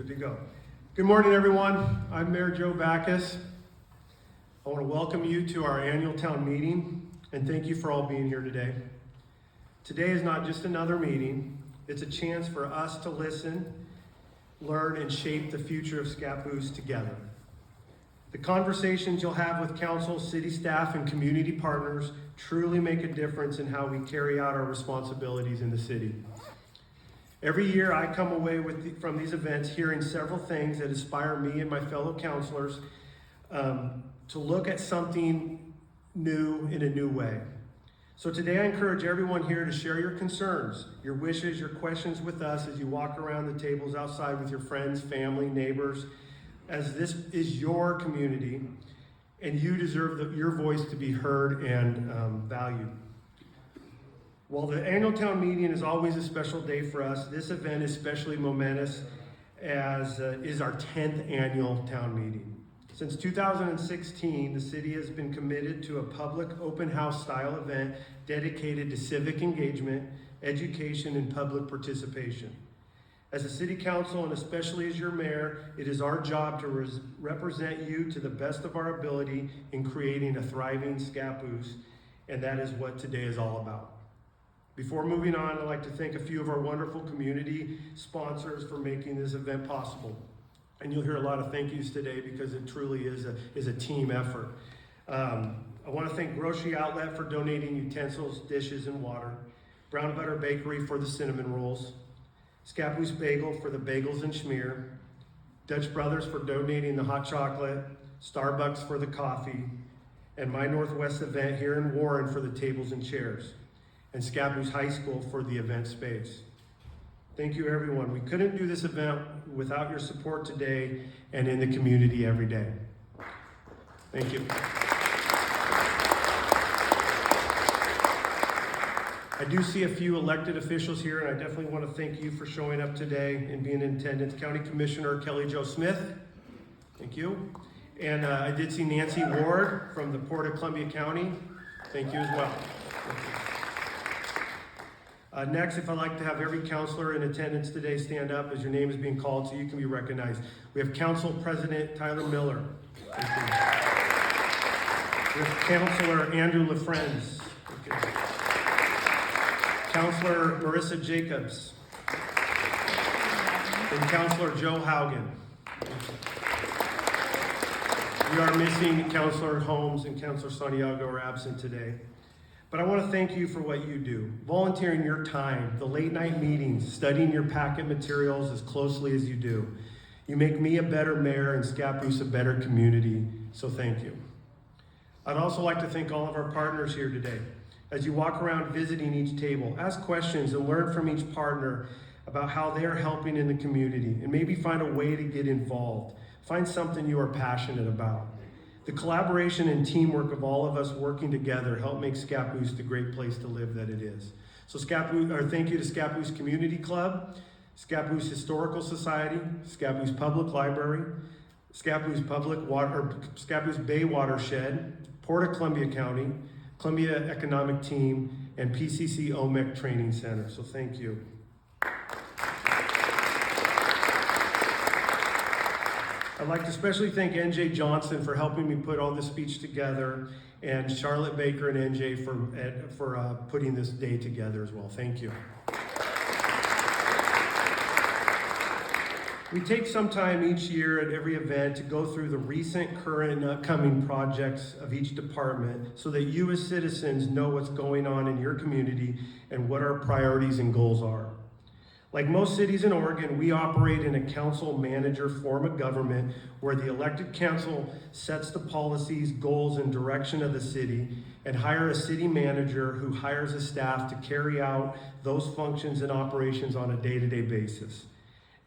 Good to go. Good morning, everyone. I'm Mayor Joe Backus. I want to welcome you to our annual town meeting and thank you for all being here today. Today is not just another meeting, it's a chance for us to listen, learn, and shape the future of Scappoose together. The conversations you'll have with council, city staff, and community partners truly make a difference in how we carry out our responsibilities in the city. Every year I come away from these events hearing several things that inspire me and my fellow councilors to look at something new in a new way. So today I encourage everyone here to share your concerns, your wishes, your questions with us as you walk around the tables outside with your friends, family, neighbors, as this is your community and you deserve your voice to be heard and valued. While the annual town meeting is always a special day for us, this event is especially momentous as is our 10th annual town meeting. Since 2016, the city has been committed to a public open house style event dedicated to civic engagement, education, and public participation. As a city council, and especially as your mayor, it is our job to represent you to the best of our ability in creating a thriving Scappoose, and that is what today is all about. Before moving on, I'd like to thank a few of our wonderful community sponsors for making this event possible. And you'll hear a lot of thank yous today because it truly is a team effort. I want to thank Grocery Outlet for donating utensils, dishes, and water. Brown Butter Bakery for the cinnamon rolls. Scappoose Bagel for the bagels and schmear. Dutch Brothers for donating the hot chocolate. Starbucks for the coffee. And My Northwest event here in Warren for the tables and chairs. And Scappoose High School for the event space. Thank you, everyone. We couldn't do this event without your support today and in the community every day. Thank you. I do see a few elected officials here, and I definitely want to thank you for showing up today and being in attendance. County Commissioner Kelly Jo Smith, thank you. And I did see Nancy Ward from the Port of Columbia County. Thank you as well. Next, if I'd like to have every counselor in attendance today stand up as your name is being called so you can be recognized. We have Council President Tyler Miller. Thank you. We have Councilor Andrew LaFrenz. Thank you. Councilor Marissa Jacobs. And Councilor Joe Haugen. We are missing Councilor Holmes and Councilor Santiago are absent today. But I want to thank you for what you do. Volunteering your time, the late night meetings, studying your packet materials as closely as you do. You make me a better mayor and Scappoose a better community, so thank you. I'd also like to thank all of our partners here today. As you walk around visiting each table, ask questions and learn from each partner about how they are helping in the community and maybe find a way to get involved. Find something you are passionate about. The collaboration and teamwork of all of us working together help make Scappoose the great place to live that it is. So thank you to Scappoose Community Club, Scappoose Historical Society, Scappoose Public Library, Scappoose Bay Watershed, Port of Columbia County, Columbia Economic Team, and PCC OMEC Training Center. So thank you. I'd like to especially thank NJ Johnson for helping me put all this speech together, and Charlotte Baker and NJ for putting this day together as well. Thank you. We take some time each year at every event to go through the recent, current, and upcoming projects of each department so that you as citizens know what's going on in your community and what our priorities and goals are. Like most cities in Oregon, we operate in a council-manager form of government where the elected council sets the policies, goals, and direction of the city and hire a city manager who hires a staff to carry out those functions and operations on a day-to-day basis.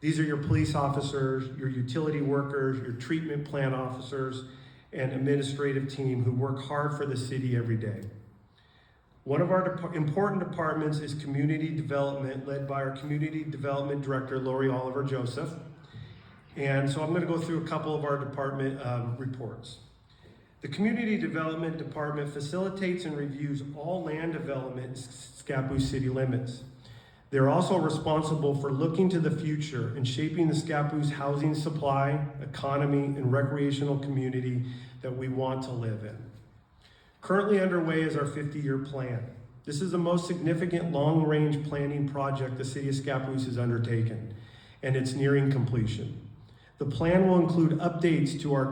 These are your police officers, your utility workers, your treatment plant officers, and administrative team who work hard for the city every day. One of our important departments is community development, led by our community development director, Lori Oliver Joseph. And so I'm going to go through a couple of our department reports. The community development department facilitates and reviews all land development in Scappoose city limits. They're also responsible for looking to the future and shaping the Scappoose housing supply, economy, and recreational community that we want to live in. Currently underway is our 50-year plan. This is the most significant long-range planning project the City of Scappoose has undertaken, and it's nearing completion. The plan will include updates to our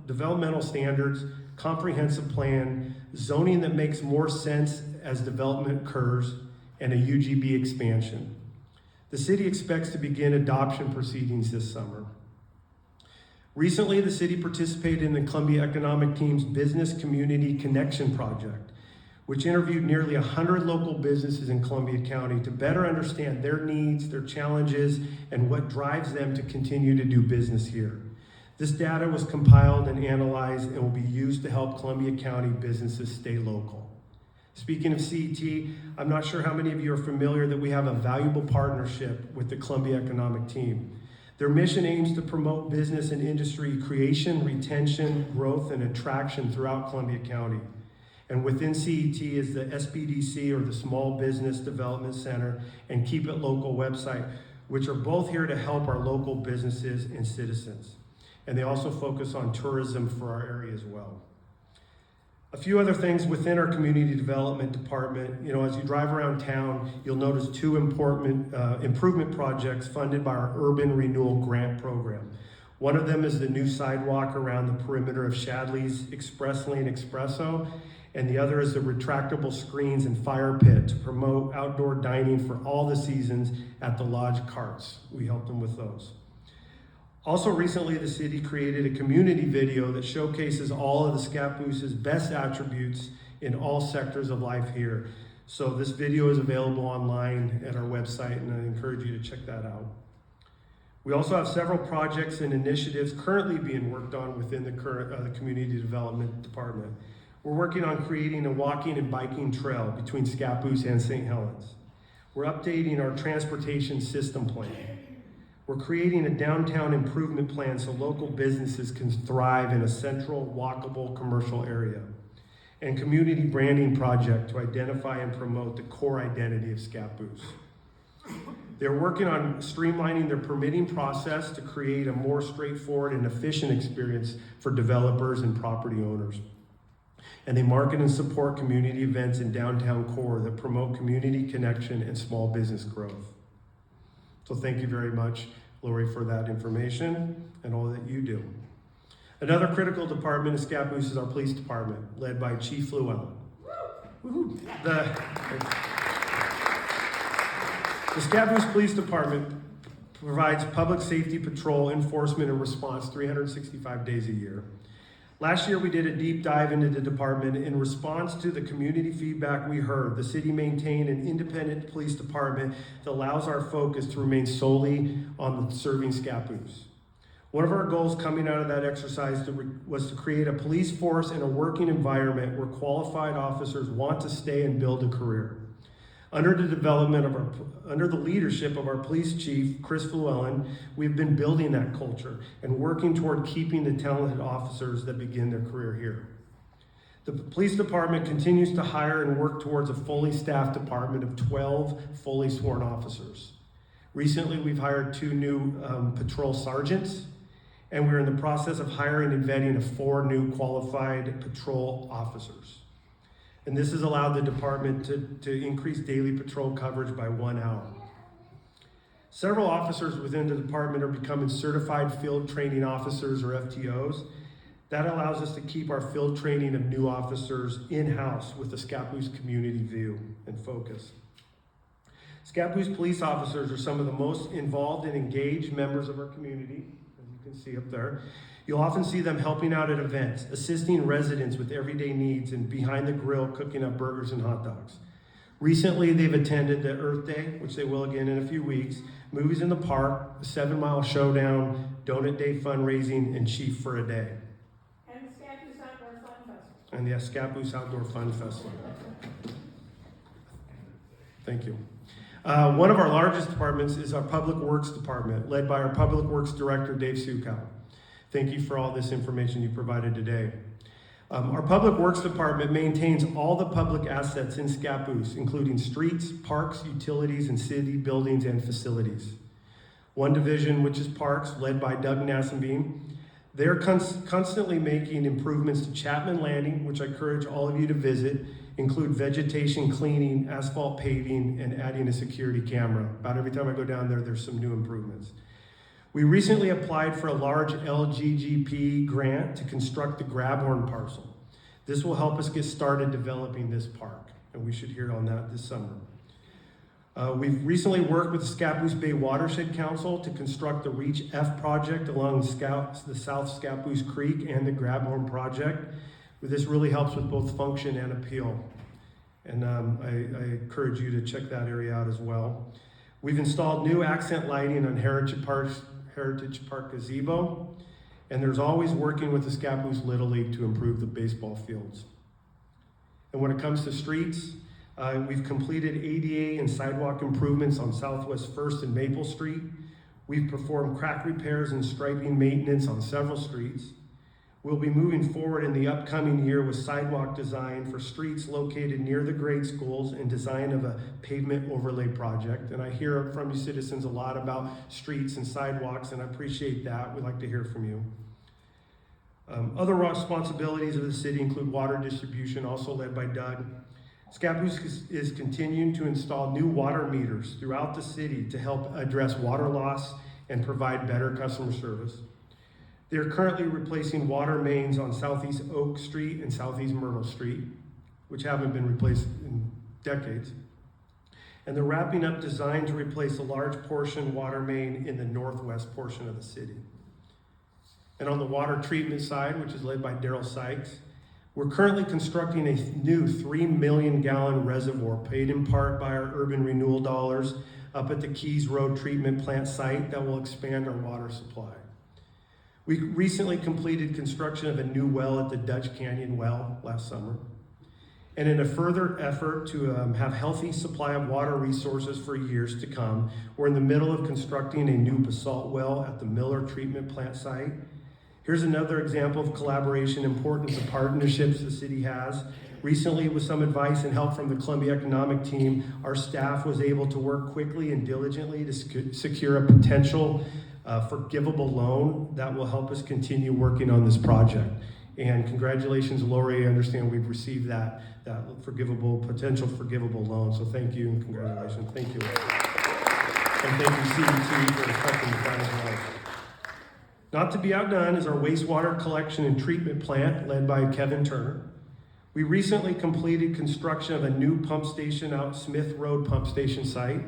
developmental standards, comprehensive plan, zoning that makes more sense as development occurs, and a UGB expansion. The city expects to begin adoption proceedings this summer. Recently, the city participated in the Columbia Economic Team's Business Community Connection Project, which interviewed nearly 100 local businesses in Columbia County to better understand their needs, their challenges, and what drives them to continue to do business here. This data was compiled and analyzed and will be used to help Columbia County businesses stay local. Speaking of CET, I'm not sure how many of you are familiar that we have a valuable partnership with the Columbia Economic Team. Their mission aims to promote business and industry creation, retention, growth, and attraction throughout Columbia County. And within CET is the SBDC, or the Small Business Development Center, and Keep It Local website, which are both here to help our local businesses and citizens. And they also focus on tourism for our area as well. A few other things within our community development department. As you drive around town, you'll notice two important improvement projects funded by our Urban Renewal Grant Program. One of them is the new sidewalk around the perimeter of Shadley's Express Lane Espresso, and the other is the retractable screens and fire pit to promote outdoor dining for all the seasons at the Lodge Carts. We helped them with those. Also recently, the city created a community video that showcases all of the Scappoose's best attributes in all sectors of life here. So this video is available online at our website, and I encourage you to check that out. We also have several projects and initiatives currently being worked on within the community development department. We're working on creating a walking and biking trail between Scappoose and St. Helens. We're updating our transportation system plan. We're creating a downtown improvement plan so local businesses can thrive in a central, walkable commercial area. And community branding project to identify and promote the core identity of Scappoose. They're working on streamlining their permitting process to create a more straightforward and efficient experience for developers and property owners. And they market and support community events in downtown core that promote community connection and small business growth. So thank you very much, Lori, for that information and all that you do. Another critical department in Scappoose is our police department, led by Chief Llewellyn. The Scappoose Police Department provides public safety patrol, enforcement, and response 365 days a year. Last year, we did a deep dive into the department. In response to the community feedback we heard, the city maintained an independent police department that allows our focus to remain solely on serving Scappoose. One of our goals coming out of that exercise was to create a police force and a working environment where qualified officers want to stay and build a career. Under the leadership of our police chief, Chris Llewellyn, we've been building that culture and working toward keeping the talented officers that begin their career here. The police department continues to hire and work towards a fully staffed department of 12 fully sworn officers. Recently, we've hired 2 new patrol sergeants, and we're in the process of hiring and vetting 4 new qualified patrol officers. And this has allowed the department to increase daily patrol coverage by 1 hour. Several officers within the department are becoming certified field training officers, or FTOs. That allows us to keep our field training of new officers in-house with the Scappoose community view and focus. Scappoose police officers are some of the most involved and engaged members of our community, as you can see up there. You'll often see them helping out at events, assisting residents with everyday needs, and behind the grill cooking up burgers and hot dogs. Recently, they've attended the Earth Day, which they will again in a few weeks, movies in the park, the 7 Mile Showdown, Donut Day fundraising, and Chief for a Day. And the Scappoose Outdoor Fun Festival. And the Scappoose Outdoor Fun Festival. Thank you. One of our largest departments is our Public Works Department, led by our Public Works Director, Dave Sukow. Thank you for all this information you provided today. Our Public Works Department maintains all the public assets in Scappoose, including streets, parks, utilities, and city buildings and facilities. One division, which is Parks, led by Doug Nassenbeam, they're constantly making improvements to Chapman Landing, which I encourage all of you to visit, include vegetation cleaning, asphalt paving, and adding a security camera. About every time I go down there, there's some new improvements. We recently applied for a large LGGP grant to construct the Grabhorn parcel. This will help us get started developing this park, and we should hear on that this summer. We've recently worked with the Scappoose Bay Watershed Council to construct the Reach F project along the South Scappoose Creek and the Grabhorn project. This really helps with both function and appeal. And I encourage you to check that area out as well. We've installed new accent lighting on Heritage Park gazebo, and there's always working with the Scappoose Little League to improve the baseball fields. And when it comes to streets, we've completed ADA and sidewalk improvements on Southwest 1st and Maple Street. We've performed crack repairs and striping maintenance on several streets. We'll be moving forward in the upcoming year with sidewalk design for streets located near the grade schools and design of a pavement overlay project. And I hear from you citizens a lot about streets and sidewalks, and I appreciate that. We'd like to hear from you. Other responsibilities of the city include water distribution, also led by Doug. Scappoose is continuing to install new water meters throughout the city to help address water loss and provide better customer service. They're currently replacing water mains on Southeast Oak Street and Southeast Myrtle Street, which haven't been replaced in decades. And they're wrapping up design to replace a large portion water main in the northwest portion of the city. And on the water treatment side, which is led by Daryl Sykes, we're currently constructing a new 3 million gallon reservoir paid in part by our urban renewal dollars up at the Keys Road treatment plant site that will expand our water supply. We recently completed construction of a new well at the Dutch Canyon well last summer. And in a further effort to have healthy supply of water resources for years to come, we're in the middle of constructing a new basalt well at the Miller treatment plant site. Here's another example of collaboration, importance of partnerships the city has. Recently, with some advice and help from the Columbia Economic Team, our staff was able to work quickly and diligently to secure a potential forgivable loan that will help us continue working on this project. And congratulations, Lori. I understand we've received that potential forgivable loan. So thank you and congratulations. Thank you. And thank you, CDT, for helping with that as well. Not to be outdone is our wastewater collection and treatment plant led by Kevin Turner. We recently completed construction of a new pump station out Smith Road pump station site.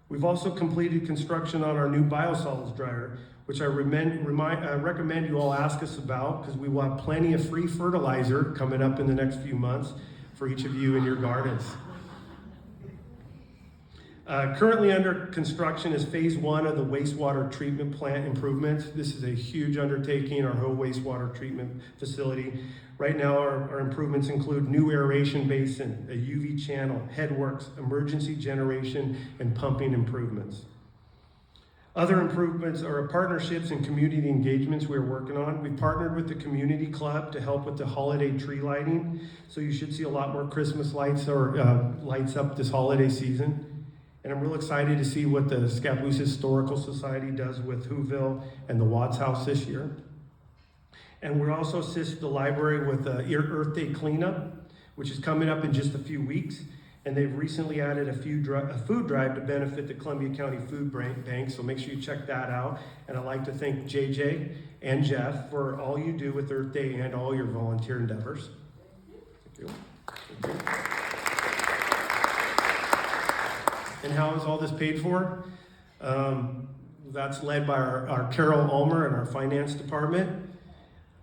We've also completed construction on our new biosolids dryer, which I recommend you all ask us about because we will have plenty of free fertilizer coming up in the next few months for each of you in your gardens. Currently under construction is phase 1 of the wastewater treatment plant improvements. This is a huge undertaking, our whole wastewater treatment facility. Right now our improvements include new aeration basin, a UV channel, headworks, emergency generation, and pumping improvements. Other improvements are partnerships and community engagements we're working on. We partnered with the community club to help with the holiday tree lighting. So you should see a lot more Christmas lights or lights up this holiday season. And I'm real excited to see what the Scappoose Historical Society does with Whoville and the Watts House this year. And we're also assist the library with the Earth Day cleanup, which is coming up in just a few weeks. And they've recently added a food drive to benefit the Columbia County Food Bank, so make sure you check that out. And I'd like to thank JJ and Jeff for all you do with Earth Day and all your volunteer endeavors. Thank you. Thank you. And how is all this paid for? That's led by our Carol Ulmer and our finance department.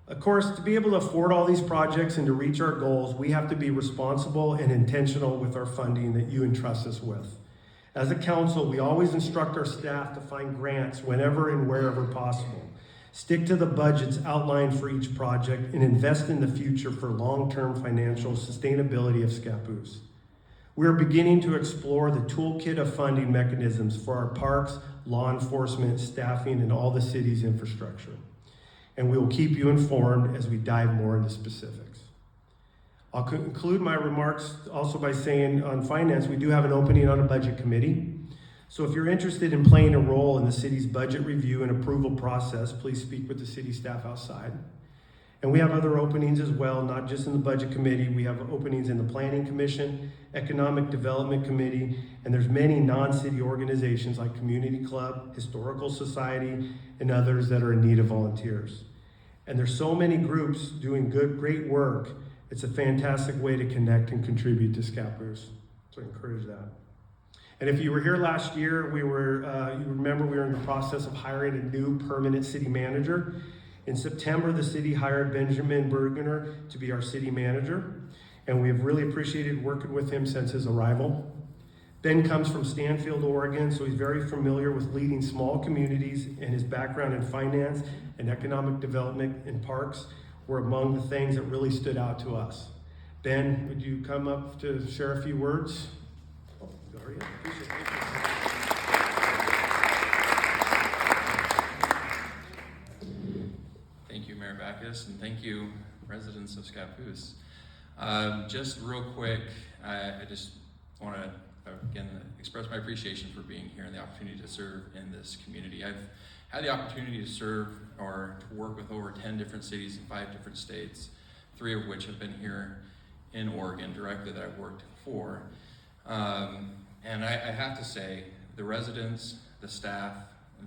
Of course, to be able to afford all these projects and to reach our goals, we have to be responsible and intentional with our funding that you entrust us with. As a council, we always instruct our staff to find grants whenever and wherever possible. Stick to the budgets outlined for each project and invest in the future for long-term financial sustainability of Scappoose. We're beginning to explore the toolkit of funding mechanisms for our parks, law enforcement, staffing, and all the city's infrastructure. and we will keep you informed as we dive more into specifics. I'll conclude my remarks also by saying on finance, we do have an opening on a budget committee. So if you're interested in playing a role in the city's budget review and approval process, please speak with the city staff outside. And we have other openings as well, not just in the budget committee. We have openings in the planning commission, economic development committee, and there's many non-city organizations like community club, historical society, and others that are in need of volunteers. And there's so many groups doing great work. It's a fantastic way to connect and contribute to Scappoose. So I encourage that. And if you were here last year, you remember we were in the process of hiring a new permanent city manager. In September, the city hired Benjamin Bergener to be our city manager, and we have really appreciated working with him since his arrival. Ben comes from Stanfield, Oregon, so he's very familiar with leading small communities, and his background in finance and economic development and parks were among the things that really stood out to us. Ben, would you come up to share a few words? Oh, there you go. Appreciate it. Thank you, Mayor Backus, and thank you, residents of Scappoose. Just real quick, I just want to again express my appreciation for being here and the opportunity to serve in this community. I've had the opportunity to serve or to work with over 10 different cities in 5 different states, 3 of which have been here in Oregon directly that I've worked for. And I have to say, the residents, the staff,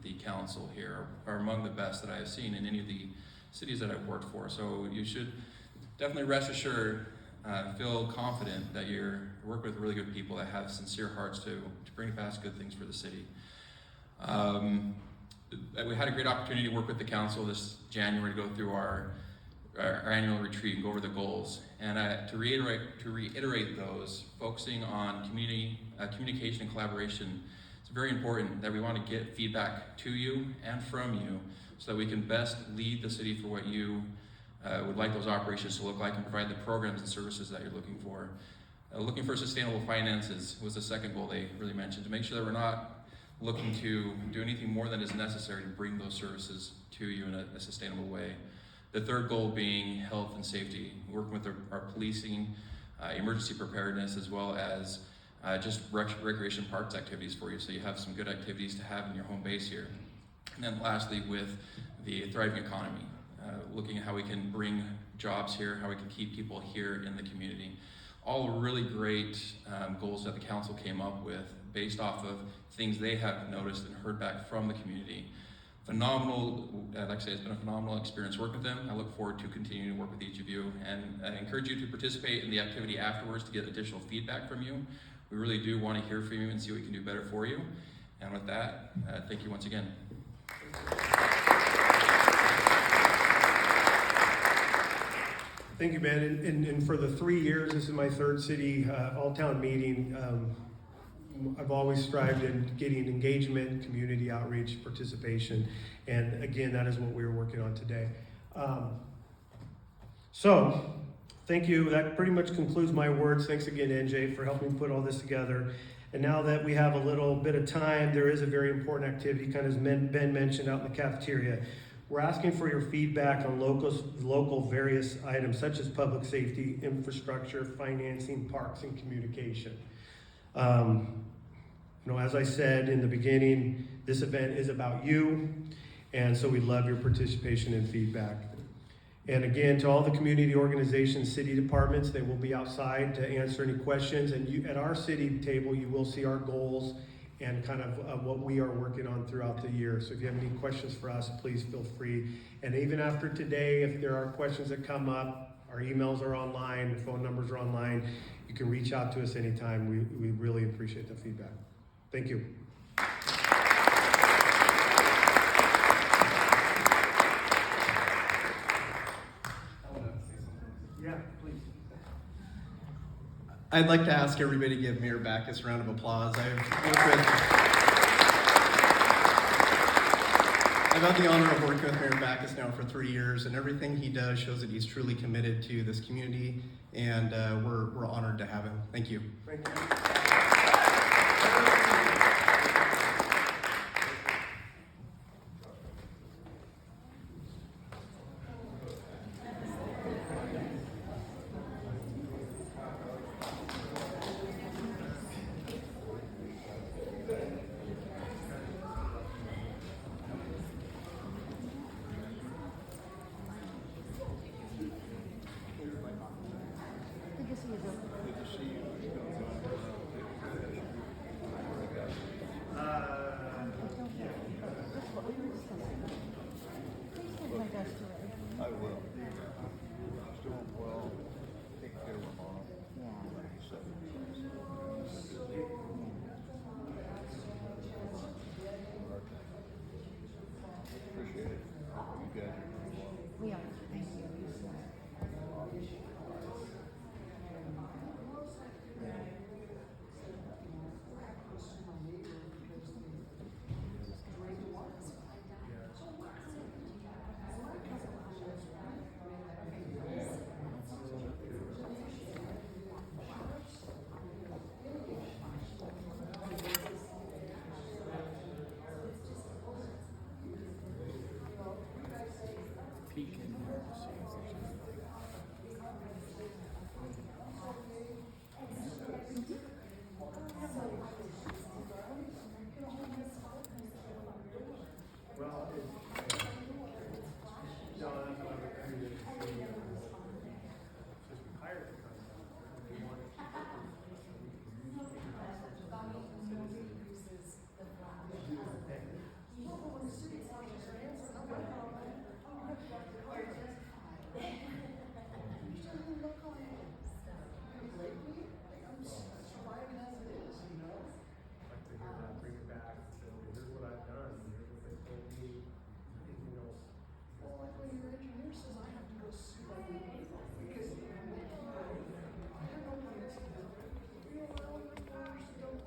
the council here are among the best that I have seen in any of the cities that I've worked for. So you should definitely rest assured, feel confident that you're working with really good people that have sincere hearts to bring past good things for the city. We had a great opportunity to work with the council this January to go through our annual retreat and go over the goals. And to reiterate those, focusing on communication and collaboration, it's very important that we want to get feedback to you and from you so that we can best lead the city for what you would like those operations to look like and provide the programs and services that you're looking for. Looking for sustainable finances was the second goal they really mentioned, to make sure that we're not looking to do anything more than is necessary to bring those services to you in a sustainable way. The third goal being health and safety, working with our policing, emergency preparedness, as well as just recreation parks activities for you, so you have some good activities to have in your home base here. And then lastly, with the thriving economy, looking at how we can bring jobs here, how we can keep people here in the community. All really great goals that the council came up with based off of things they have noticed and heard back from the community. Phenomenal, like I say, it's been a phenomenal experience working with them. I look forward to continuing to work with each of you, and I encourage you to participate in the activity afterwards to get additional feedback from you. We really do want to hear from you and see what we can do better for you. And with that, thank you once again. Thank you, Ben. And for the 3 years, this is my third city all-town meeting. I've always strived in getting engagement, community outreach, participation, and again, that is what we were working on today. So, thank you. That pretty much concludes my words. Thanks again, NJ, for helping put all this together. And now that we have a little bit of time, there is a very important activity, kind of as Ben mentioned, out in the cafeteria. We're asking for your feedback on local various items such as public safety, infrastructure, financing, parks, and communication. As I said in the beginning, this event is about you, and so we love your participation and feedback. And again, to all the community organizations, city departments, they will be outside to answer any questions. And at our city table, you will see our goals and kind of what we are working on throughout the year. So if you have any questions for us, please feel free. And even after today, if there are questions that come up, our emails are online, the phone numbers are online. You can reach out to us anytime. We really appreciate the feedback. Thank you. Yeah, please. I'd like to ask everybody to give Mayor Backus a round of applause. I've had the honor of working with Mayor Backus now for 3 years, and everything he does shows that he's truly committed to this community, and we're honored to have him. Thank you. Thank you.